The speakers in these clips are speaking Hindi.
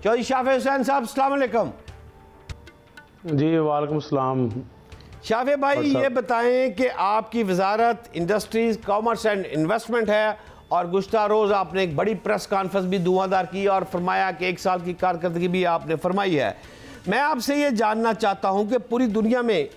चौधरी शाफे हुसैन साहब, अस्सलाम वालेकुम। जी वालेकुम सलाम। शाफे भाई, ये बताएं कि आपकी वजारत इंडस्ट्रीज़, कॉमर्स एंड इन्वेस्टमेंट है और गुज़श्ता रोज़ आपने एक बड़ी प्रेस कॉन्फ्रेंस भी धुआंधार की और फरमाया कि 1 साल की कारकर्दगी भी आपने फरमाई है। मैं आपसे ये जानना चाहता हूँ कि पूरी दुनिया में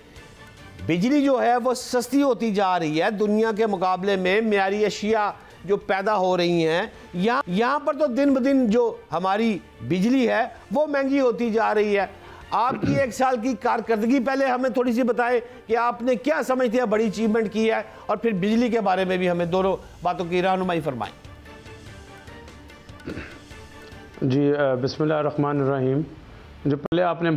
बिजली जो है वो सस्ती होती जा रही है, दुनिया के मुकाबले में मियारी अशिया जो पैदा हो रही हैं, यहाँ पर तो दिन ब दिन जो हमारी बिजली है वो महंगी होती जा रही है। आपकी 1 साल की कारकर्दगी पहले हमें थोड़ी सी बताएं कि आपने क्या समझते हैं बड़ी अचीवमेंट की है, और फिर बिजली के बारे में भी हमें दोनों बातों की रहनुमाई फरमाएं। जी बिस्मिल्लाहिर्रहमानिर्रहीम। जो पहले आपने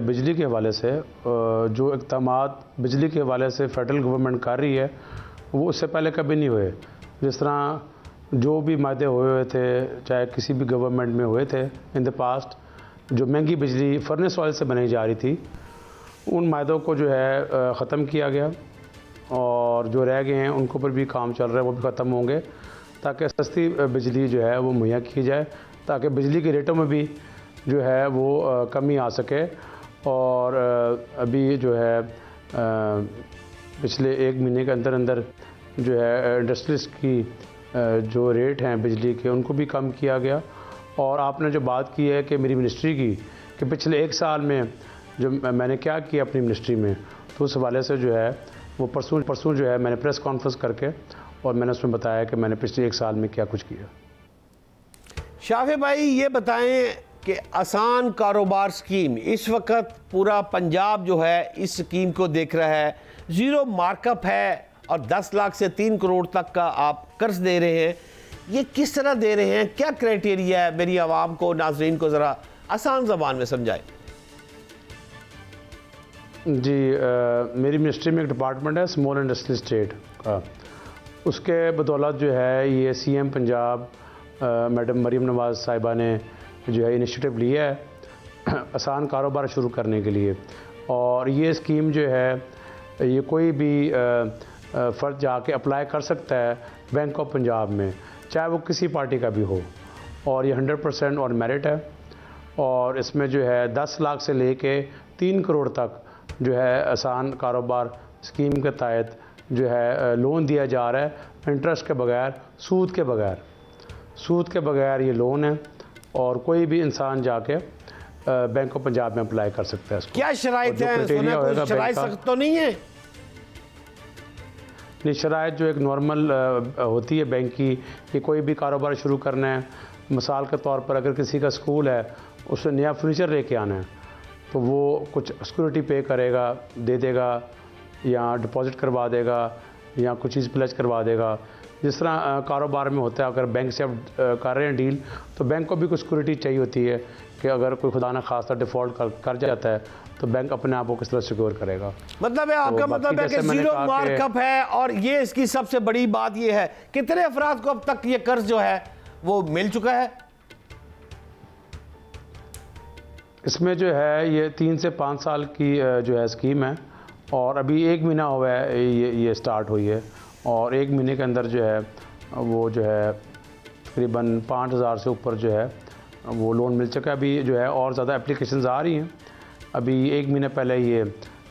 बिजली के हवाले से जो इक़दामात बिजली के हवाले से फेडरल गवर्नमेंट कर रही है वो उससे पहले कभी नहीं हुए। जिस तरह जो भी मायदे हुए थे, चाहे किसी भी गवर्नमेंट में हुए थे इन द पास्ट, जो महंगी बिजली फर्नेस ऑयल से बनाई जा रही थी, उन मायदों को जो है ख़त्म किया गया और जो रह गए हैं उनको पर भी काम चल रहा है, वो भी ख़त्म होंगे ताकि सस्ती बिजली जो है वो मुहैया की जाए, ताकि बिजली के रेटों में भी जो है वो कमी आ सके। और अभी जो है पिछले 1 महीने के अंदर अंदर जो है इंडस्ट्रीज़ की जो रेट हैं बिजली के उनको भी कम किया गया। और आपने जो बात की है कि मेरी मिनिस्ट्री की कि पिछले 1 साल में जो मैंने क्या किया अपनी मिनिस्ट्री में, तो उस हवाले से जो है वो परसों जो है मैंने प्रेस कॉन्फ्रेंस करके और मैंने उसमें बताया कि मैंने पिछले 1 साल में क्या कुछ किया। शाफे भाई, ये बताएं कि आसान कारोबार स्कीम, इस वक्त पूरा पंजाब जो है इस स्कीम को देख रहा है, ज़ीरो मार्कअप है और 10 लाख से 3 करोड़ तक का आप कर्ज दे रहे हैं। ये किस तरह दे रहे हैं, क्या क्राइटेरिया है? मेरी आवाम को, नाजरीन को ज़रा आसान ज़बान में समझाएं। जी मेरी मिनिस्ट्री में एक डिपार्टमेंट है स्मॉल इंडस्ट्री स्टेट का, उसके बदौलत जो है ये सीएम पंजाब मैडम मरीम नवाज़ साहिबा ने जो है इनिशिएटिव लिया है आसान कारोबार शुरू करने के लिए। और ये स्कीम जो है ये कोई भी फ़र्द जाके अप्लाई कर सकता है बैंक ऑफ पंजाब में, चाहे वो किसी पार्टी का भी हो, और ये 100% ऑन मेरिट है। और इसमें जो है 10 लाख से लेके 3 करोड़ तक जो है आसान कारोबार स्कीम के तहत जो है लोन दिया जा रहा है, इंटरेस्ट के बगैर, सूद के बगैर ये लोन है। और कोई भी इंसान जाके बैंक ऑफ पंजाब में अप्लाई कर सकता है। क्या शराइत है? शराइत सख्त तो नहीं है? नहीं, शराइत जो एक नॉर्मल होती है बैंक की कि कोई भी कारोबार शुरू करना है, मिसाल के तौर पर अगर किसी का स्कूल है, उसे नया फर्नीचर लेके आना है, तो वो कुछ सिक्योरिटी पे करेगा, दे देगा, या डिपॉजिट करवा देगा, या कुछ चीज़ प्लेज करवा देगा। जिस तरह कारोबार में होता है, अगर बैंक से आप कर रहे हैं डील, तो बैंक को भी कुछ सिक्योरिटी चाहिए होती है कि अगर कोई खुदा ना खास्ता डिफ़ॉल्ट कर जाता है तो बैंक अपने आप को किस तरह सिक्योर करेगा। मतलब है आपका मतलब है कि ज़ीरो मार्कअप है, और ये इसकी सबसे बड़ी बात ये है, कितने अफराद को अब तक ये कर्ज जो है वो मिल चुका है? इसमें जो है ये 3 से 5 साल की जो है स्कीम है, और अभी 1 महीना हुआ है ये स्टार्ट हुई है, और 1 महीने के अंदर जो है वो जो है तकरीबन 5,000 से ऊपर जो है वो लोन मिल चुका है। अभी जो है और ज़्यादा एप्लीकेशंस आ रही हैं। अभी 1 महीने पहले ये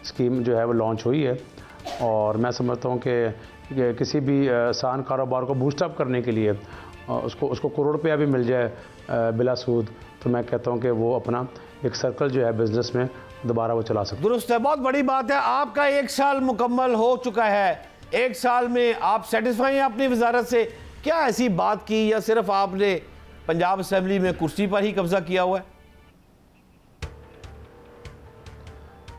स्कीम जो है वो लॉन्च हुई है, और मैं समझता हूँ कि किसी भी आसान कारोबार को बूस्टअप करने के लिए उसको करोड़ रुपया भी मिल जाए बिला सूद, तो मैं कहता हूँ कि वो अपना एक सर्कल जो है बिज़नेस में दोबारा वो चला सकते। दुरुस्त है, बहुत बड़ी बात है। आपका 1 साल मुकम्मल हो चुका है। 1 साल में आप सेटिस्फाई हैं अपनी वजारत से? क्या ऐसी बात की, या सिर्फ आपने पंजाब असेंबली में कुर्सी पर ही कब्जा किया हुआ है?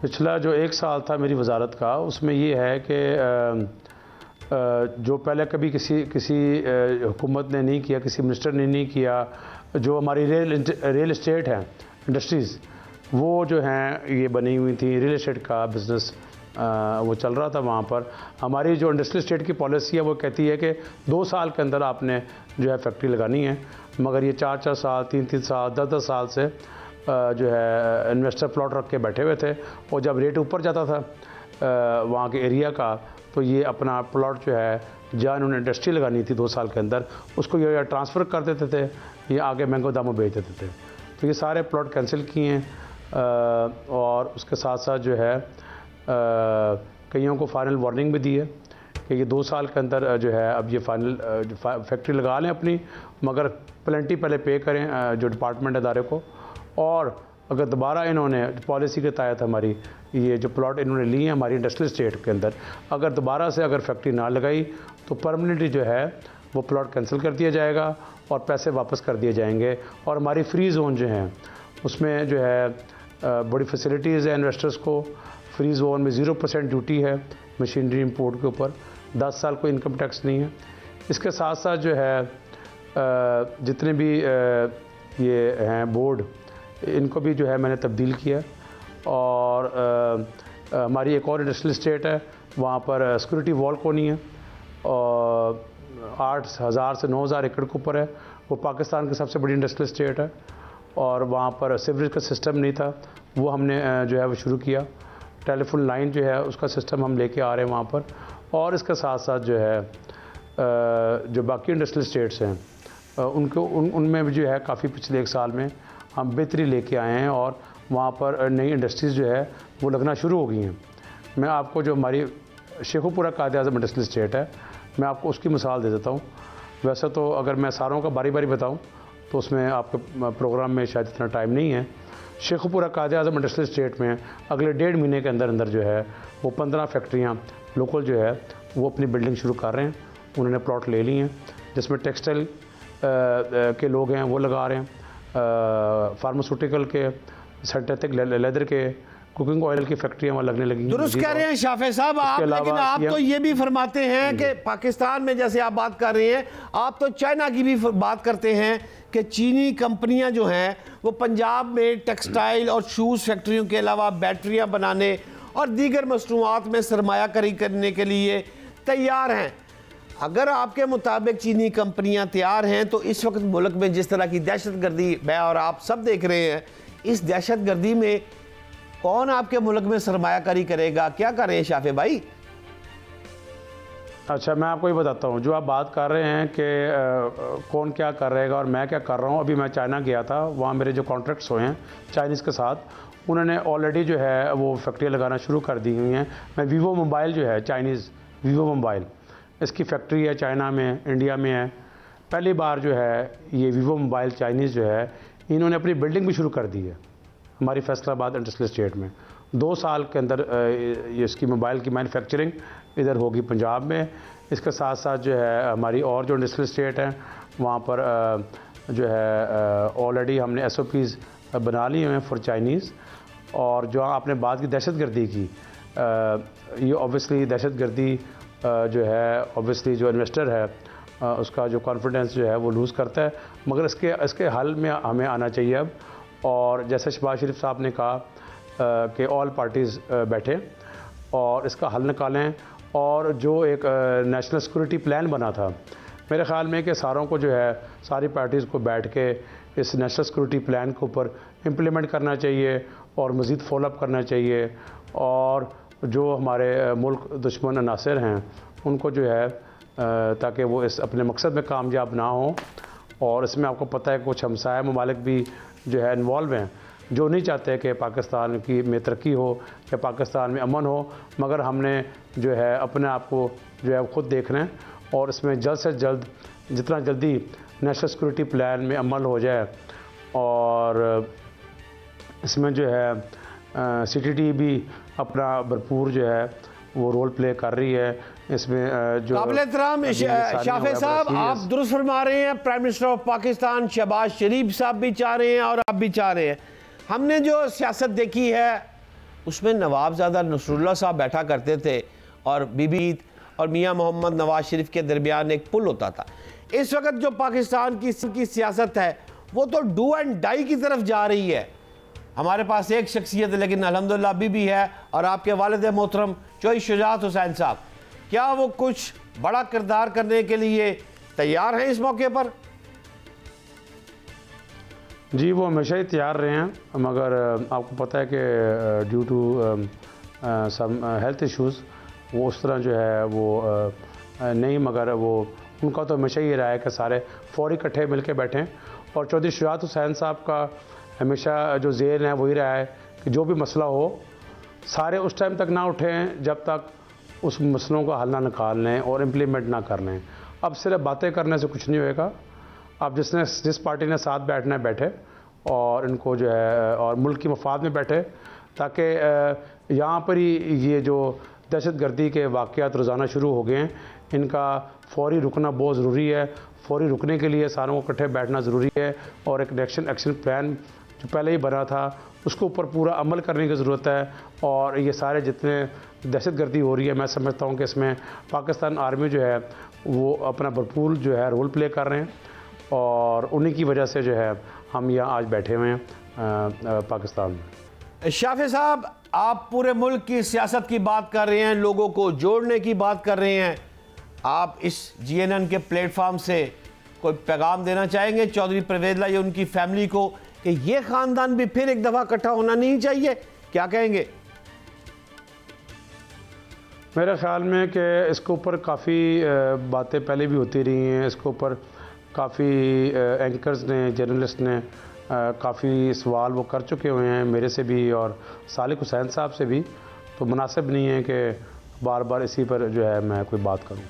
पिछला जो 1 साल था मेरी वजारत का, उसमें ये है कि जो पहले कभी किसी हुकूमत ने नहीं किया, किसी मिनिस्टर ने नहीं किया, जो हमारी रियल एस्टेट है इंडस्ट्रीज़, वो जो हैं ये बनी हुई थी, रियल एस्टेट का बिज़नेस वो चल रहा था वहाँ पर। हमारी जो इंडस्ट्रियल स्टेट की पॉलिसी है वो कहती है कि 2 साल के अंदर आपने जो है फैक्ट्री लगानी है, मगर ये 4-4 साल, 3-3 साल, 10-10 साल से जो है इन्वेस्टर प्लॉट रख के बैठे हुए थे, और जब रेट ऊपर जाता था वहाँ के एरिया का, तो ये अपना प्लॉट जो है जहाँ इन्होंने इंडस्ट्री लगानी थी 2 साल के अंदर, उसको ये ट्रांसफ़र कर देते थे, ये आगे महंगे दामों बेच देते थे। तो ये सारे प्लॉट कैंसिल किए हैं और उसके साथ साथ जो है कईयों को फाइनल वार्निंग भी दी है कि ये 2 साल के अंदर जो है अब ये फाइनल फैक्ट्री लगा लें अपनी, मगर प्लेंटी पहले पे करें जो डिपार्टमेंट इदारे को, और अगर दोबारा इन्होंने पॉलिसी के तहत हमारी ये जो प्लॉट इन्होंने लिए हैं हमारी इंडस्ट्रियल स्टेट के अंदर, अगर दोबारा से अगर फैक्ट्री ना लगाई तो परमानेंटली जो है वो प्लॉट कैंसिल कर दिया जाएगा और पैसे वापस कर दिए जाएंगे। और हमारी फ्री जोन जो हैं उसमें जो है बड़ी फैसिलिटीज़ है इन्वेस्टर्स को। फ्री जोन में 0% ड्यूटी है मशीनरी इंपोर्ट के ऊपर, 10 साल कोई इनकम टैक्स नहीं है। इसके साथ साथ जो है जितने भी ये हैं बोर्ड, इनको भी जो है मैंने तब्दील किया। और हमारी एक और इंडस्ट्रियल स्टेट है, वहाँ पर सिक्योरिटी वॉल को नहीं है और 8,000 से 9,000 एकड़ के ऊपर है। वो पाकिस्तान की सबसे बड़ी इंडस्ट्रियल स्टेट है और वहाँ पर सीवरेज का सिस्टम नहीं था, वो हमने जो है वो शुरू किया। टेलीफोन लाइन जो है उसका सिस्टम हम लेके आ रहे हैं वहाँ पर। और इसके साथ साथ जो है जो बाकी इंडस्ट्रियल स्टेट्स हैं उनमें भी जो है काफ़ी पिछले 1 साल में हम बेहतरी लेके आए हैं और वहाँ पर नई इंडस्ट्रीज़ जो है वो लगना शुरू हो गई हैं। मैं आपको जो हमारी शेखुपुरा कायद-ए-आज़म इंडस्ट्रियल स्टेट है, मैं आपको उसकी मिसाल दे देता हूँ। वैसे तो अगर मैं सारों का बारी बारी बताऊँ तो उसमें आपके प्रोग्राम में शायद इतना टाइम नहीं है। शेखुपुरा कायद-ए-आज़म इंडस्ट्रियल स्टेट में अगले 1.5 महीने के अंदर अंदर जो है वो 15 फैक्ट्रियाँ लोकल जो है वो अपनी बिल्डिंग शुरू कर रहे हैं। उन्होंने प्लॉट ले लिए हैं जिसमें टेक्सटाइल के लोग हैं वो लगा रहे हैं, फार्मास्यूटिकल के, सिंथेटिक लेदर के, कुकिंग ऑयल की फैक्ट्रियाँ वहाँ लगने लगी। दुरुस्त कह रहे हैं शाफे साहब आप, लेकिन आप तो ये भी फरमाते हैं कि पाकिस्तान में जैसे आप बात कर रहे हैं, आप तो चाइना की भी बात करते हैं कि चीनी कंपनियां जो हैं वो पंजाब में टेक्सटाइल और शूज़ फैक्ट्रियों के अलावा बैटरियां बनाने और दीगर मसनूआत में सरमायाकारी करने के लिए तैयार हैं। अगर आपके मुताबिक चीनी कंपनियां तैयार हैं तो इस वक्त मुल्क में जिस तरह की दहशतगर्दी मैं और आप सब देख रहे हैं, इस दहशतगर्दी में कौन आपके मुल्क में सरमायाकारी करेगा? क्या करें शाफे भाई? अच्छा, मैं आपको ये बताता हूँ। जो आप बात कर रहे हैं कि कौन क्या कर रहेगा और मैं क्या कर रहा हूँ, अभी मैं चाइना गया था, वहाँ मेरे जो कॉन्ट्रैक्ट्स हुए हैं चाइनीज़ के साथ, उन्होंने ऑलरेडी जो है वो फैक्ट्रियाँ लगाना शुरू कर दी हुई हैं। मैं वीवो मोबाइल जो है, चाइनीज़ वीवो मोबाइल, इसकी फैक्ट्री है चाइना में, इंडिया में है। पहली बार जो है ये वीवो मोबाइल चाइनीज़ जो है इन्होंने अपनी बिल्डिंग भी शुरू कर दी है हमारी फैसलाबाद इंडस्ट्रियल स्टेट में। 2 साल के अंदर ये इसकी मोबाइल की मैन्युफैक्चरिंग इधर होगी पंजाब में। इसके साथ साथ जो है हमारी और जो इंडस्ट्रियल स्टेट हैं वहाँ पर जो है ऑलरेडी हमने SOPs बना लिए हैं फॉर चाइनीज़। और जो आपने बात की दहशतगर्दी की, ये ऑब्वियसली दहशतगर्दी जो है ऑब्वियसली जो इन्वेस्टर है उसका जो कॉन्फिडेंस जो है वो लूज़ करता है, मगर इसके हल में हमें आना चाहिए अब। और जैसे शहबाज शरीफ साहब ने कहा कि ऑल पार्टीज़ बैठे और इसका हल निकालें। और जो एक नेशनल सिक्योरिटी प्लान बना था, मेरे ख़्याल में कि सारों को जो है सारी पार्टीज़ को बैठ के इस नेशनल सिक्योरिटी प्लान के ऊपर इम्प्लीमेंट करना चाहिए और मज़ीद फॉलोअप करना चाहिए। और जो हमारे मुल्क दुश्मन अनासर हैं उनको जो है ताकि वो इस अपने मकसद में कामयाब ना हो। और इसमें आपको पता है कुछ हमसाया ममालिक भी जो है इन्वॉल्व हैं, जो नहीं चाहते कि पाकिस्तान की में तरक्की हो या पाकिस्तान में अमन हो, मगर हमने जो है अपने आप को जो है खुद देखना है और इसमें जल्द से जल्द जितना जल्दी नेशनल सिक्योरिटी प्लान में अमल हो जाए। और इसमें जो है CTT भी अपना भरपूर जो है वो रोल प्ले कर रही है। इसमें जो काबिल-ए-एहतराम शाफे साहब आप दुरुस्त फरमा रहे हैं, prime minister of Pakistan Shahbaz Sharif साहब भी चाह रहे हैं और आप भी चाह रहे हैं। हमने जो सियासत देखी है उसमें नवाबजादा नसरुल्लाह साहब बैठा करते थे और बीबी और मियाँ मोहम्मद नवाज शरीफ के दरमियान एक पुल होता था। इस वक्त जो पाकिस्तान की सियासत है वो तो डू एंड डाई की तरफ जा रही है। हमारे पास एक शख्सियत है लेकिन अल्हम्दुलिल्लाह बीबी है और आपके वालिद मोहतरम चौधरी शुजात हुसैन साहब, क्या वो कुछ बड़ा किरदार करने के लिए तैयार हैं इस मौके पर? जी, वो हमेशा ही तैयार रहे हैं, मगर आपको पता है कि due to some health issues वो उस तरह जो है वो नहीं, मगर वो उनका तो हमेशा ही रहा है कि सारे फौरी इकट्ठे मिल के बैठें। और चौधरी शुजात हुसैन साहब का हमेशा जो ज़ेन है वही रहा है कि जो भी मसला हो सारे उस टाइम तक ना उठें जब तक उस मसलों का हल ना निकाल लें और इम्प्लीमेंट ना कर लें। अब सिर्फ बातें करने से कुछ नहीं होएगा। अब जिस पार्टी ने साथ बैठना है बैठे और इनको जो है और मुल्क की मफाद में बैठे, ताकि यहाँ पर ही ये जो दहशतगर्दी के वाक़यात रोज़ाना शुरू हो गए हैं इनका फौरी रुकना बहुत ज़रूरी है। फौरी रुकने के लिए सारों को इकट्ठे बैठना ज़रूरी है और एक एक्शन प्लान जो पहले ही बना था उसके ऊपर पूरा अमल करने की ज़रूरत है। और ये सारे जितने दहशतगर्दी हो रही है मैं समझता हूँ कि इसमें पाकिस्तान आर्मी जो है वो अपना भरपूर जो है रोल प्ले कर रहे हैं और उन्हीं की वजह से जो है हम यहाँ आज बैठे हुए हैं पाकिस्तान में। शाफी साहब, आप पूरे मुल्क की सियासत की बात कर रहे हैं, लोगों को जोड़ने की बात कर रहे हैं, आप इस GNN के प्लेटफॉर्म से कोई पैगाम देना चाहेंगे चौधरी परवेज़ लाई या उनकी फैमिली को कि ये ख़ानदान भी फिर एक दफ़ा इकट्ठा होना नहीं चाहिए? क्या कहेंगे? मेरे ख्याल में कि इसके ऊपर काफ़ी बातें पहले भी होती रही हैं। इसके ऊपर काफ़ी एंकर्स ने, जर्नलिस्ट ने काफ़ी सवाल वो कर चुके हुए हैं मेरे से भी और सालिक हुसैन साहब से भी, तो मुनासिब नहीं है कि बार बार इसी पर जो है मैं कोई बात करूं।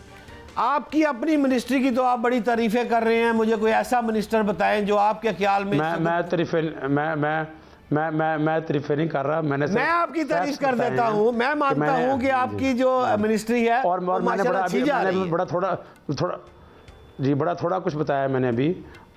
आपकी अपनी मिनिस्ट्री की तो आप बड़ी तारीफ़ें कर रहे हैं, मुझे कोई ऐसा मिनिस्टर बताएं जो आपके ख्याल में मैं तारीफ़ें नहीं कर रहा। मैं आपकी तारीफ कर देता हूं। मैं मानता हूं कि आपकी जो मिनिस्ट्री है और मैंने बड़ा थोड़ा कुछ बताया मैंने अभी।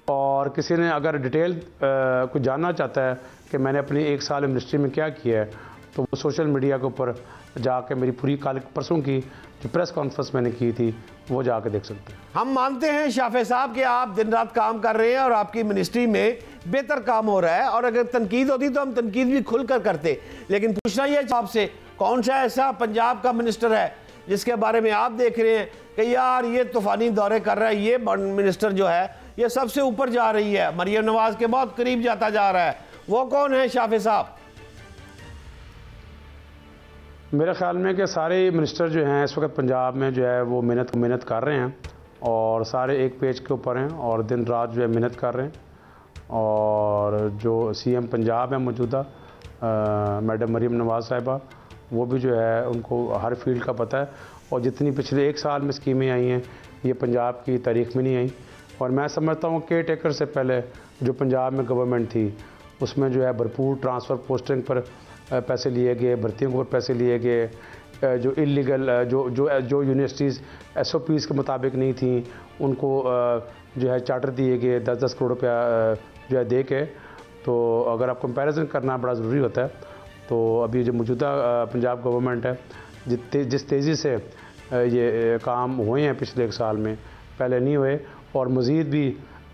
और किसी ने अगर डिटेल कुछ जानना चाहता है कि मैंने अपनी 1 साल मिनिस्ट्री में क्या किया है तो वो सोशल मीडिया के ऊपर जाके मेरी पूरी कल परसों की जो प्रेस कॉन्फ्रेंस मैंने की थी वो जाके देख सकते हैं। हम मानते हैं शाफे साहब कि आप दिन रात काम कर रहे हैं और आपकी मिनिस्ट्री में बेहतर काम हो रहा है और अगर तनकीद होती तो हम तनकीद भी खुलकर करते। लेकिन पूछना यह आपसे, कौन सा ऐसा पंजाब का मिनिस्टर है जिसके बारे में आप देख रहे हैं कि यार ये तूफानी दौरे कर रहा है, ये मिनिस्टर जो है ये सबसे ऊपर जा रही है, मरियम नवाज के बहुत करीब जाता जा रहा है, वो कौन है शाफे साहब? मेरे ख्याल में कि सारे मिनिस्टर जो हैं इस वक्त पंजाब में जो है वो मेहनत कर रहे हैं और सारे एक पेज के ऊपर हैं और दिन रात जो है मेहनत कर रहे हैं। और जो CM पंजाब है मौजूदा मैडम मरियम नवाज साहिबा, वो भी जो है उनको हर फील्ड का पता है और जितनी पिछले 1 साल में स्कीमें आई हैं ये पंजाब की तारीख में नहीं आई। और मैं समझता हूँ केयर टेकर से पहले जो पंजाब में गवर्नमेंट थी उसमें जो है भरपूर ट्रांसफ़र पोस्टिंग पर पैसे लिए गए, भर्तियों के ऊपर पैसे लिए गए, जो इलीगल जो यूनिवर्सिटीज़ SOPs के मुताबिक नहीं थी उनको जो है चार्टर दिए गए 10-10 करोड़ रुपया जो है दे के। तो अगर आप कंपैरिजन करना बड़ा ज़रूरी होता है तो अभी जो मौजूदा पंजाब गवर्नमेंट है जिस तेज़ी से ये काम हुए हैं पिछले 1 साल में पहले नहीं हुए और मज़ीद भी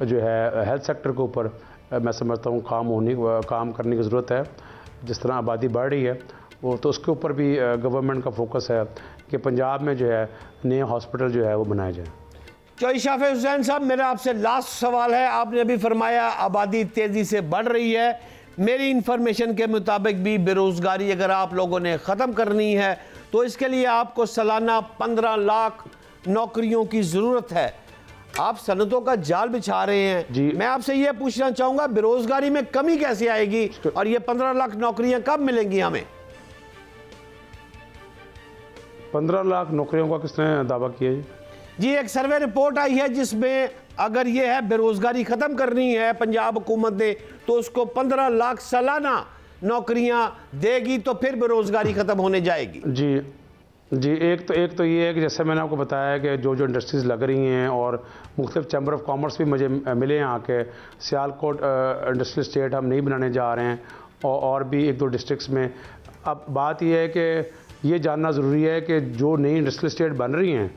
जो है हेल्थ सेक्टर के ऊपर मैं समझता हूँ काम करने की ज़रूरत है। जिस तरह आबादी बढ़ रही है वो तो उसके ऊपर भी गवर्नमेंट का फोकस है कि पंजाब में जो है नए हॉस्पिटल जो है वो बनाए जाए। चौधरी शाफी हुसैन साहब, मेरा आपसे लास्ट सवाल है। आपने अभी फरमाया आबादी तेज़ी से बढ़ रही है, मेरी इंफॉर्मेशन के मुताबिक भी बेरोज़गारी अगर आप लोगों ने ख़त्म करनी है तो इसके लिए आपको सालाना 15 लाख नौकरियों की ज़रूरत है। आप सनतों का जाल बिछा रहे हैं जी। मैं आपसे ये पूछना चाहूँगा बेरोज़गारी में कमी कैसे आएगी और ये 15 लाख नौकरियाँ कब मिलेंगी हमें? 15 लाख नौकरियों का किसने दावा किया जी? एक सर्वे रिपोर्ट आई है जिसमें अगर ये है बेरोज़गारी ख़त्म करनी है पंजाब हुकूमत ने तो उसको 15 लाख सालाना नौकरियां देगी तो फिर बेरोज़गारी ख़त्म होने जाएगी। जी, एक तो ये है कि जैसे मैंने आपको बताया कि जो इंडस्ट्रीज़ लग रही हैं और मुख्तलिफ चैम्बर ऑफ कॉमर्स भी मुझे मिले यहाँ के, सियालकोट इंडस्ट्रियल स्टेट हम नहीं बनाने जा रहे हैं और भी 1-2 डिस्ट्रिक्ट्स में। अब बात यह है कि ये जानना ज़रूरी है कि जो नई इंडस्ट्रियल स्टेट बन रही हैं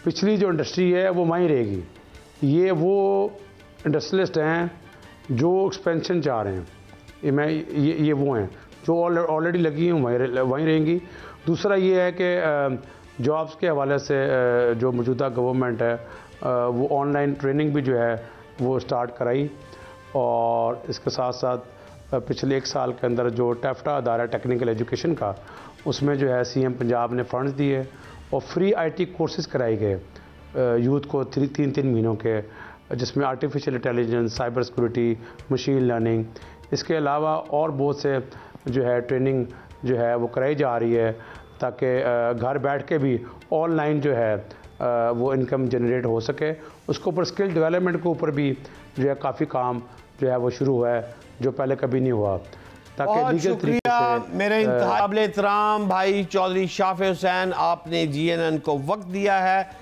पिछली जो इंडस्ट्री है वो वहीं रहेगी। ये वो इंडस्ट्रियलिस्ट हैं जो एक्सपेंशन चाह रहे हैं, ये वो हैं जो ऑलरेडी लगी हैं वहीं रहेंगी। दूसरा ये है कि जॉब्स के हवाले से जो मौजूदा गवर्नमेंट है वो ऑनलाइन ट्रेनिंग भी जो है वो स्टार्ट कराई और इसके साथ साथ पिछले 1 साल के अंदर जो टेफ्टा अदारा टेक्निकल एजुकेशन का उसमें जो है CM पंजाब ने फंड्स दिए और फ्री IT कोर्सेज़ कराए गए यूथ को 3 महीनों के, जिसमें artificial intelligence, cyber security, machine learning, इसके अलावा और बहुत से जो है ट्रेनिंग जो है वो कराई जा रही है ताकि घर बैठ के भी ऑनलाइन जो है वो इनकम जनरेट हो सके। उसके ऊपर स्किल डेवलपमेंट के ऊपर भी जो है काफ़ी काम जो है वो शुरू हुआ है जो पहले कभी नहीं हुआ। बहुत शुक्रिया मेरे इंतहाई एहतराम भाई चौधरी शाफिर हुसैन, आपने GNN को वक्त दिया है।